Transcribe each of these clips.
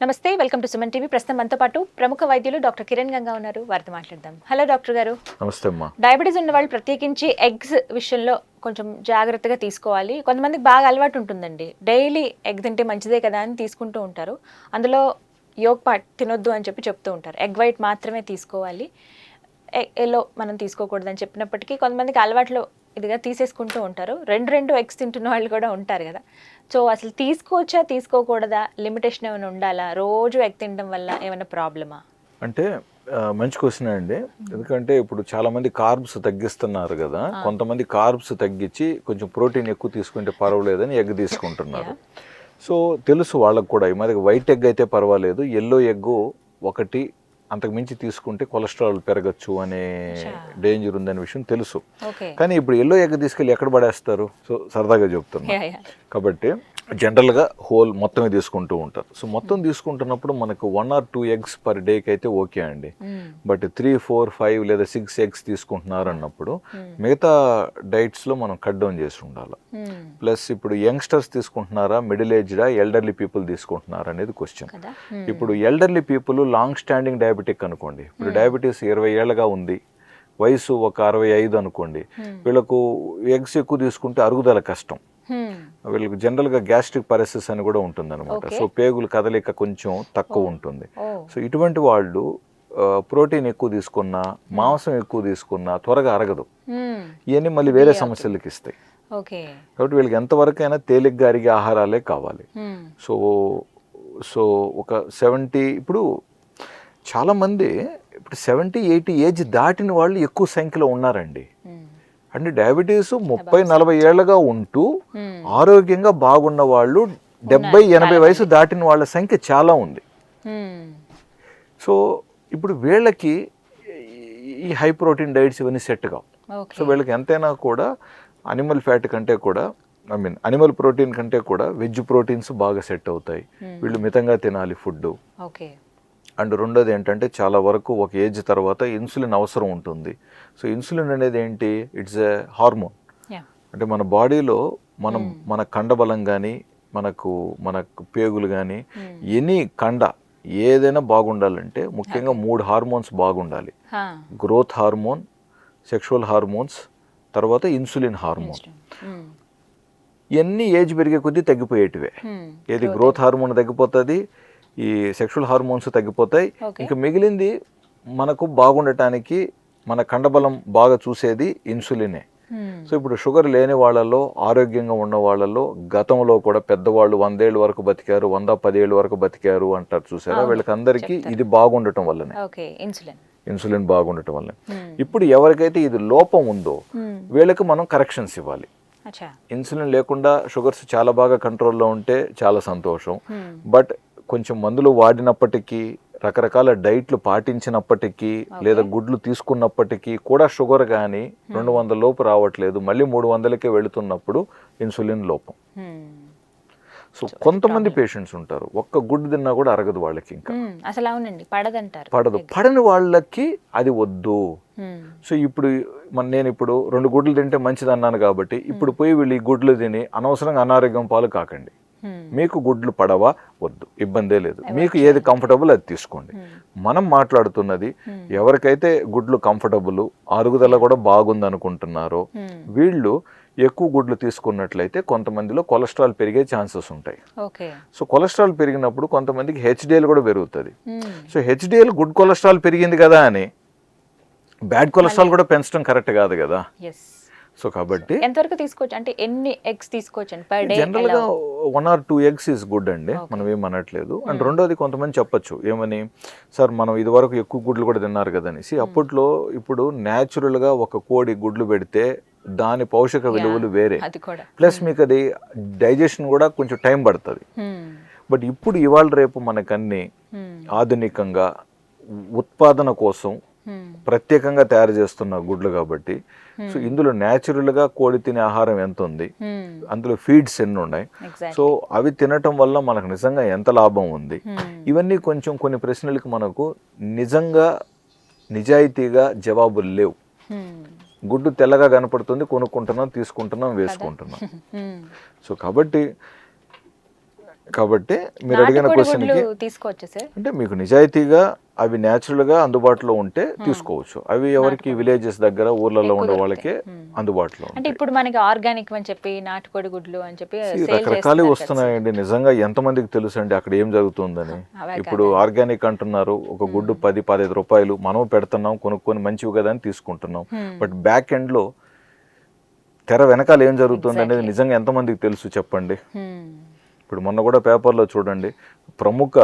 నమస్తే, welcome to Suman TV. ప్రస్తుతం మనతో పాటు ప్రముఖ వైద్యులు డాక్టర్ కిరణ్ గంగా ఉన్నారు. వారితో మాట్లాడదాం. హలో డాక్టర్ గారు. నమస్తే అమ్మా. డయాబెటీస్ ఉన్న వాళ్ళు ప్రత్యేకించి ఎగ్స్ విషయంలో కొంచెం జాగ్రత్తగా తీసుకోవాలి. కొంతమందికి బాగా అలవాటు ఉంటుందండి, డైలీ ఎగ్ తింటే మంచిదే కదా అని తీసుకుంటూ ఉంటారు. అందులో యోగ్ పార్ట్ తినొద్దు అని చెప్తూ ఉంటారు. ఎగ్ వైట్ మాత్రమే తీసుకోవాలి, ఎల్లో మనం తీసుకోకూడదని చెప్పినప్పటికీ కొంతమందికి అలవాట్లో ఇదిగా తీసేసుకుంటూ ఉంటారు. రెండు ఎగ్స్ తింటున్న వాళ్ళు కూడా ఉంటారు కదా. సో అసలు తీసుకోవచ్చా తీసుకోకూడదా, లిమిటేషన్ ఏమైనా ఉండాలా, రోజు ఎగ్ తినడం వల్ల ఏమైనా ప్రాబ్లమా? అంటే మంచి క్వశ్చన్ అండి. ఎందుకంటే ఇప్పుడు చాలా మంది కార్బ్స్ తగ్గిస్తున్నారు కదా, కొంతమంది కార్బ్స్ తగ్గించి కొంచెం ప్రోటీన్ ఎక్కువ తీసుకుంటే పర్వాలేదని ఎగ్ తీసుకుంటున్నారు. సో తెలుసు వాళ్ళకు కూడా, ఈ మాదిరి వైట్ ఎగ్ అయితే పర్వాలేదు, ఎల్లో ఎగ్ ఒకటి అంతకు మించి తీసుకుంటే కొలెస్ట్రాల్ పెరగచ్చు అనే డేంజర్ ఉందనే విషయం తెలుసు. కానీ ఇప్పుడు ఎల్లో ఎగ్ తీసుకెళ్ళి ఎక్కడ పడేస్తారు? సో సరదాగా చెప్తున్నా కాబట్టి జనరల్గా హోల్ మొత్తమే తీసుకుంటూ ఉంటారు. సో మొత్తం తీసుకుంటున్నప్పుడు మనకు 1 or 2 ఎగ్స్ పర్ డేకి అయితే ఓకే అండి. బట్ 3, 4, 5 లేదా 6 ఎగ్స్ తీసుకుంటున్నారు అన్నప్పుడు మిగతా డైట్స్లో మనం కట్ డౌన్ చేసి ఉండాలి. ప్లస్ ఇప్పుడు యంగ్స్టర్స్ తీసుకుంటున్నారా, మిడిల్ ఏజ్డా, ఎల్డర్లీ పీపుల్ తీసుకుంటున్నారా అనేది క్వశ్చన్. ఇప్పుడు elderly people long standing diabetic అనుకోండి, ఇప్పుడు డయాబెటీస్ 20 ఏళ్ళగా ఉంది, వయసు ఒక 65 అనుకోండి, వీళ్ళకు ఎగ్స్ ఎక్కువ తీసుకుంటే అరుగుదల కష్టం. వీళ్ళకి జనరల్గా గ్యాస్ట్రిక్ పరెసిస్ అని కూడా ఉంటుంది అనమాట. సో పేగులు కదలిక కొంచెం తక్కువ ఉంటుంది. సో ఇటువంటి వాళ్ళు ప్రోటీన్ ఎక్కువ తీసుకున్నా, మాంసం ఎక్కువ తీసుకున్నా త్వరగా అరగదు. ఇవన్నీ మళ్ళీ వేరే సమస్యలకి ఇస్తాయి. కాబట్టి వీళ్ళకి ఎంతవరకైనా తేలిగ్గా అరిగే ఆహారాలే కావాలి. సో సో ఒక 70, ఇప్పుడు చాలామంది ఇప్పుడు 70-80 ఏజ్ దాటిన వాళ్ళు ఎక్కువ సంఖ్యలో ఉన్నారండి. అంటే డయాబెటీస్ 30-40 ఏళ్ళగా ఉంటూ ఆరోగ్యంగా బాగున్న వాళ్ళు 70-80 వయసు దాటిన వాళ్ళ సంఖ్య చాలా ఉంది. సో ఇప్పుడు వీళ్ళకి ఈ హై ప్రోటీన్ డైట్స్ ఇవన్నీ సెట్ కావు. సో వీళ్ళకి ఎంతైనా కూడా అనిమల్ ఫ్యాట్ కంటే కూడా, అనిమల్ ప్రోటీన్ కంటే కూడా వెజ్ ప్రోటీన్స్ బాగా సెట్ అవుతాయి. వీళ్ళు మితంగా తినాలి ఫుడ్. అండ్ రెండోది ఏంటంటే చాలా వరకు ఒక ఏజ్ తర్వాత ఇన్సులిన్ అవసరం ఉంటుంది. సో ఇన్సులిన్ అనేది ఏంటి? It's a hormone. అంటే మన బాడీలో మన కండబలం కానీ, మనకు పేగులు కానీ, ఎనీ కండ ఏదైనా బాగుండాలంటే ముఖ్యంగా 3 హార్మోన్స్ బాగుండాలి. గ్రోత్ హార్మోన్, సెక్షువల్ హార్మోన్స్, తర్వాత ఇన్సులిన్ హార్మోన్. ఇవన్నీ ఏజ్ పెరిగే కొద్దీ తగ్గిపోయేటివే. ఏది గ్రోత్ హార్మోన్ తగ్గిపోతుంది, ఈ సెక్షువల్ హార్మోన్స్ తగ్గిపోతాయి. ఇంకా మిగిలింది మనకు బాగుండటానికి మన కండబలం బాగా చూసేది ఇన్సులినే. సో ఇప్పుడు షుగర్ లేని వాళ్ళలో, ఆరోగ్యంగా ఉన్న వాళ్ళలో గతంలో కూడా పెద్దవాళ్ళు 100 ఏళ్ళ వరకు బతికారు, 110 ఏళ్ళ వరకు బతికారు అంటారు చూసారా, వీళ్ళకి అందరికీ ఇది బాగుండటం వల్లనే, ఇన్సులిన్ బాగుండటం వల్లనే. ఇప్పుడు ఎవరికైతే ఇది లోపం ఉందో వీళ్ళకి మనం కరెక్షన్స్ ఇవ్వాలి. ఇన్సులిన్ లేకుండా షుగర్స్ చాలా బాగా కంట్రోల్లో ఉంటే చాలా సంతోషం. బట్ కొంచెం మందులు వాడినప్పటికీ, రకరకాల డైట్లు పాటించినప్పటికీ, లేదా గుడ్లు తీసుకున్నప్పటికీ కూడా షుగర్ కానీ 200 లోపు రావట్లేదు, మళ్ళీ 300కే వెళుతున్నప్పుడు ఇన్సులిన్ లోపం. సో కొంతమంది పేషెంట్స్ ఉంటారు, ఒక్క గుడ్డు తిన్నా కూడా అరగదు వాళ్ళకి, ఇంకా అసలు అవునండి పడదు. పడని వాళ్ళకి అది వద్దు. సో ఇప్పుడు నేను ఇప్పుడు 2 గుడ్లు తింటే మంచిది అన్నాను కాబట్టి ఇప్పుడు పోయి వీళ్ళు ఈ గుడ్లు తిని అనవసరంగా అనారోగ్యం పాలు కాకండి. మీకు గుడ్లు పడవా? వద్దు, ఇబ్బందే లేదు. మీకు ఏది కంఫర్టబుల్ అది తీసుకోండి. మనం మాట్లాడుతున్నది ఎవరికైతే గుడ్లు కంఫర్టబుల్, అరుగుదల కూడా బాగుంది అనుకుంటున్నారో వీళ్ళు ఎక్కువ గుడ్లు తీసుకున్నట్లయితే కొంతమందిలో కొలెస్ట్రాల్ పెరిగే ఛాన్సెస్ ఉంటాయి. సో కొలెస్ట్రాల్ పెరిగినప్పుడు కొంతమందికి హెచ్డిఎల్ కూడా పెరుగుతుంది. సో హెచ్డిఎల్ గుడ్ కొలెస్ట్రాల్ పెరిగింది కదా అని బ్యాడ్ కొలెస్ట్రాల్ కూడా పెంచడం కరెక్ట్ కాదు కదా. సో కాబట్టి ఎంతవరకు తీసుకోవచ్చు, అంటే ఎన్ని ఎగ్స్ తీసుకోవచ్చు పర్ డే? జనరల్గా 1 or 2 ఎగ్స్ ఈజ్ గుడ్ అండి, మనం ఏం అనట్లేదు. అండ్ రెండోది కొంతమంది చెప్పచ్చు ఏమని, సార్ మనం ఇది వరకు ఎక్కువ గుడ్లు కూడా తిన్నారు కదనేసి. అప్పట్లో ఇప్పుడు న్యాచురల్గా ఒక కోడి గుడ్లు పెడితే దాని పౌషక విలువలు వేరే, ప్లస్ మీకు అది డైజెషన్ కూడా కొంచెం టైం పడుతుంది. బట్ ఇప్పుడు ఇవాళ రేపు మనకన్నీ ఆధునికంగా ఉత్పాదన కోసం ప్రత్యేకంగా తయారు చేస్తున్న గుడ్లు కాబట్టి, సో ఇందులో న్యాచురల్గా కోడి తినే ఆహారం ఎంత ఉంది, అందులో ఫీడ్స్ ఎన్ని ఉన్నాయి, సో అవి తినటం వల్ల మనకు నిజంగా ఎంత లాభం ఉంది, ఇవన్నీ కొంచెం కొన్ని ప్రశ్నలకు మనకు నిజంగా నిజాయితీగా జవాబులు లేవు. గుడ్డు తెల్లగా కనపడుతుంది, కొనుక్కుంటున్నాం, తీసుకుంటున్నాం, వేసుకుంటున్నాం. సో కాబట్టి కాబట్టి మీరు అడిగిన నాటుకోడి క్వశ్చన్కి గుడ్లు తీసుకోవచ్చా సార్? అంటే మీకు నిజాయితీగా అవి న్యాచురల్గా అందుబాటులో ఉంటే తీసుకోవచ్చు. అవి ఎవరికి విలేజెస్ దగ్గర ఊర్లలో ఉండే వాళ్ళకే అందుబాటులో అంటే ఉంటాయి. ఇప్పుడు మనకి ఆర్గానిక్ అని చెప్పి నాటుకోడి గుడ్లు అని చెప్పి రకరకాలు వస్తున్నాయండి. నిజంగా ఎంతమందికి తెలుసు అండి అక్కడ ఏం జరుగుతుందని. ఇప్పుడు ఆర్గానిక్ అంటున్నారు, ఒక గుడ్డు 10-15 రూపాయలు, మనం పెడుతున్నాం కొనుక్కొని మంచివి కదా అని తీసుకుంటున్నాం. బట్ బ్యాక్ ఎండ్లో తెర వెనకాల ఏం జరుగుతుంది అనేది నిజంగా ఎంతమందికి తెలుసు చెప్పండి. ఇప్పుడు మొన్న కూడా పేపర్లో చూడండి, ప్రముఖ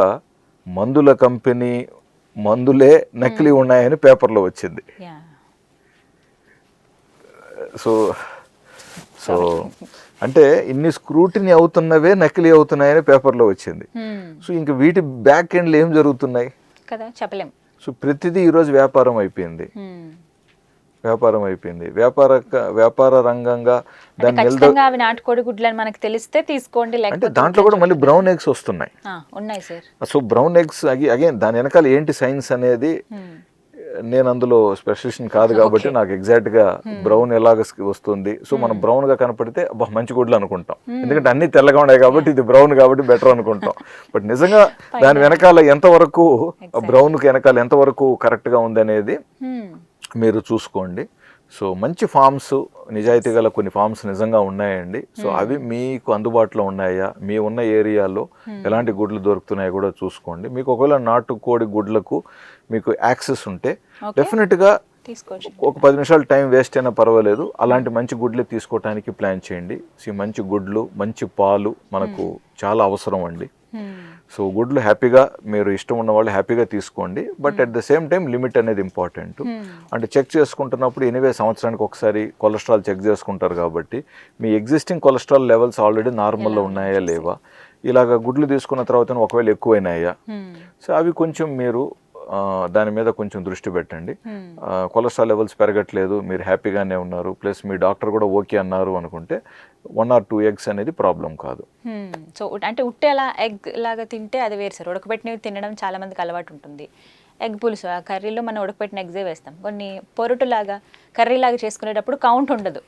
మందుల కంపెనీ మందులే నకిలీ ఉన్నాయని పేపర్లో వచ్చింది. సో సో అంటే ఇన్ని స్క్రూటినీ అవుతున్నవే నకిలీ అవుతున్నాయని పేపర్లో వచ్చింది. సో ఇంక వీటి బ్యాక్ ఎండ్లో ఏం జరుగుతున్నాయి కదా చెప్పలేం. సో ప్రతిదీ ఈరోజు వ్యాపారం అయిపోయింది. వ్యాపార రంగంగా దాన్ని ఖచ్చితంగా అవి నాటుకోడి గుడ్లు అని మనకు తెలిస్తే తీసుకోండి, అంటే లేకపోతే దాంట్లో కూడా మళ్ళీ బ్రౌన్ ఎగ్స్ వస్తున్నాయి. ఉన్నాయి sir. So brown eggs again దాని వెనకాల ఏంటి సైన్స్ అనేది నేను అందులో స్పెషలిస్ట్ కాదు కాబట్టి నాకు ఎగ్జాక్ట్ గా బ్రౌన్ ఎలాగ వస్తుంది. సో మనం బ్రౌన్ గా కనపడితే మంచి గుడ్లు అనుకుంటాం, ఎందుకంటే అన్ని తెల్లగా ఉన్నాయి కాబట్టి ఇది బ్రౌన్ కాబట్టి బెటర్ అనుకుంటాం. బట్ నిజంగా దాని వెనకాల ఎంతవరకు బ్రౌన్ కి వెనకాల ఎంతవరకు కరెక్ట్ గా ఉంది అనేది మీరు చూసుకోండి. సో మంచి ఫార్మ్స్, నిజాయితీ గల కొన్ని ఫార్మ్స్ నిజంగా ఉన్నాయండి. సో అవి మీకు అందుబాటులో ఉన్నాయా, మీ ఉన్న ఏరియాలో ఎలాంటి గుడ్లు దొరుకుతున్నాయో కూడా చూసుకోండి. మీకు ఒకవేళ నాటుకోడి గుడ్లకు మీకు యాక్సెస్ ఉంటే డెఫినెట్గా ఒక 10 నిమిషాలు టైం వేస్ట్ అయినా పర్వాలేదు, అలాంటి మంచి గుడ్లే తీసుకోవటానికి ప్లాన్ చేయండి. సో మంచి గుడ్లు, మంచి పాలు మనకు చాలా అవసరం అండి. సో గుడ్లు హ్యాపీగా మీరు ఇష్టం ఉన్న వాళ్ళు హ్యాపీగా తీసుకోండి. But at the same time limit అనేది ఇంపార్టెంట్. అంటే చెక్ చేసుకుంటున్నప్పుడు ఎనీవే సంవత్సరానికి ఒకసారి కొలెస్ట్రాల్ చెక్ చేసుకుంటారు కాబట్టి మీ ఎగ్జిస్టింగ్ కొలెస్ట్రాల్ లెవెల్స్ ఆల్రెడీ నార్మల్లో ఉన్నాయా లేవా, ఇలాగ గుడ్లు తీసుకున్న తర్వాత ఒకవేళ ఎక్కువైనాయా, సో అవి కొంచెం మీరు దాని మీద కొంచెం దృష్టి పెట్టండి. కొలెస్ట్రాల్ లెవెల్స్ పెరగట్లేదు, మీరు హ్యాపీగానే ఉన్నారు, ప్లస్ మీ డాక్టర్ కూడా ఓకే అన్నారు అనుకుంటే 1 or 2 eggs అనేది ప్రాబ్లం కాదు. సో అంటే ఉట్టేలా ఎగ్ లాగా తింటే అది వేరు సార్. ఉడకబెట్టినవి తినడం చాలా మందికి అలవాటు ఉంటుంది. ఎగ్ పులుసు ఆ కర్రీలో మనం ఉడకబెట్టిన ఎగ్సే వేస్తాం. కొన్ని పొరుటులాగా కర్రీలాగా చేసుకునేటప్పుడు కౌంట్ ఉండదు,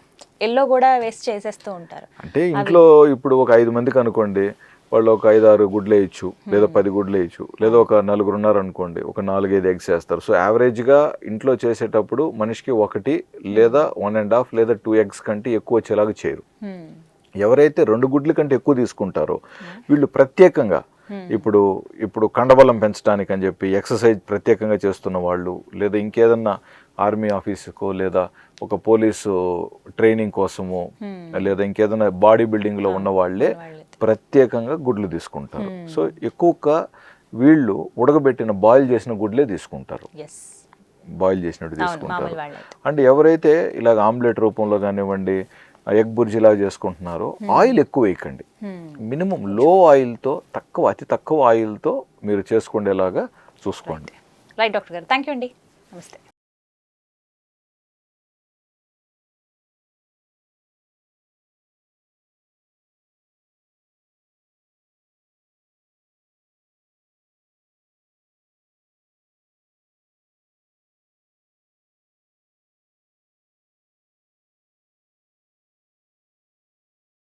ఎల్లో కూడా వేస్ట్ చేసేస్తూ ఉంటారు. అంటే ఇంట్లో ఇప్పుడు ఒక 5 మందికి అనుకోండి, వాళ్ళు ఒక 5-6 గుడ్లు వేయచ్చు, లేదా 10 గుడ్లు వేయచ్చు, లేదా ఒక 4 ఉన్నారు అనుకోండి, ఒక 4-5 ఎగ్స్ వేస్తారు. సో యావరేజ్గా ఇంట్లో చేసేటప్పుడు మనిషికి 1 లేదా 1.5 లేదా 2 eggs కంటే ఎక్కువ వచ్చేలాగా చేయరు. ఎవరైతే 2 గుడ్ల కంటే ఎక్కువ తీసుకుంటారో వీళ్ళు ప్రత్యేకంగా ఇప్పుడు కండబలం పెంచడానికి అని చెప్పి ఎక్సర్సైజ్ ప్రత్యేకంగా చేస్తున్న వాళ్ళు, లేదా ఇంకేదన్నా ఆర్మీ ఆఫీసుకో లేదా ఒక పోలీసు ట్రైనింగ్ కోసమో లేదా ఇంకేదైనా బాడీ బిల్డింగ్లో ఉన్న వాళ్ళే ప్రత్యేకంగా గుడ్లు తీసుకుంటారు. సో ఎక్కువగా వీళ్ళు ఉడకబెట్టిన బాయిల్ చేసిన గుడ్లే తీసుకుంటారు, బాయిల్ చేసినట్టు తీసుకుంటారు. అంటే ఎవరైతే ఇలాగ ఆమ్లెట్ రూపంలో కానివ్వండి, ఎగ్ బుర్జీలాగా చేసుకుంటున్నారో ఆయిల్ ఎక్కువ వేయకండి. మినిమం లో ఆయిల్తో, అతి తక్కువ ఆయిల్తో మీరు చేసుకునేలాగా చూసుకోండి. రైట్ డాక్టర్ గారు, థ్యాంక్ యూ అండి, నమస్తే.